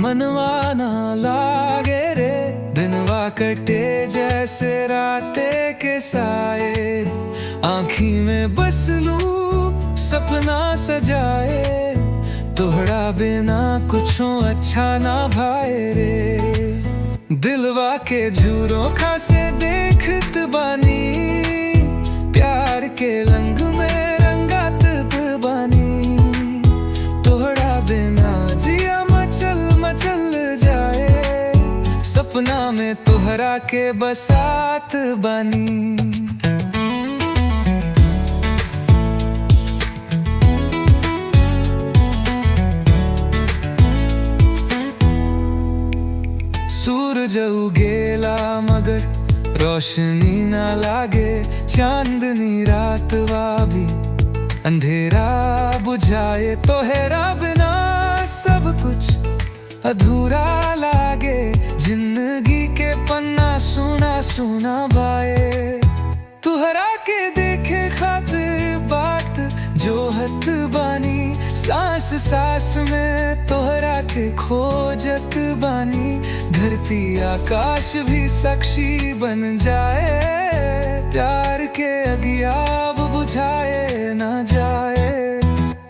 मनवा ना लागे रे, दिनवा कटे जैसे राते के साए। आँखी में बस लूं सपना सजाए, तोहरा बिना कुछो अच्छा ना भाए रे। दिलवा के झूरों से देखत बानी, प्यार के लंग में रंगात बानी। तोहरा बिना जिया मचल मचल जाए, सपना में तोहरा के बसात बानी। सूरज उगेला मगर रोशनी ना लागे, चांदनी रात भी अंधेरा बुझाए। तोहरा बिना सब कुछ अधूरा लागे, जिंदगी के पन्ना सुना सुना बाए। तोहरा के देखे खातिर बात जो हत बानी, सांस सांस में तोहरा के खोजत बानी। धरती आकाश भी साक्षी बन जाए, प्यार के अगियाब बुझाए ना जाए।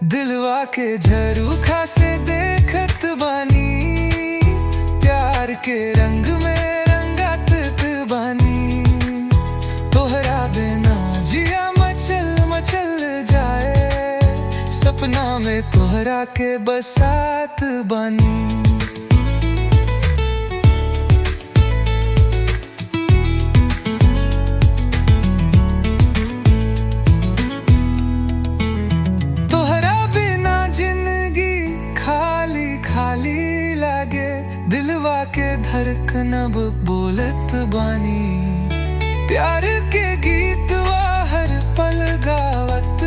दिलवा के झरोखा से देखत बानी, प्यार के रंग में रंगात बानी। तोहरा बिना जिया मचल मचल जाए, सपना में तोहरा के बसात बानी। खाली लागे, दिलवा के धड़कन अब बोलत बानी। प्यार के गीत हर पल गावत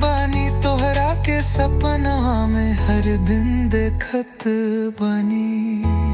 बानी, तोहरा के सपना में हर दिन देखत बानी।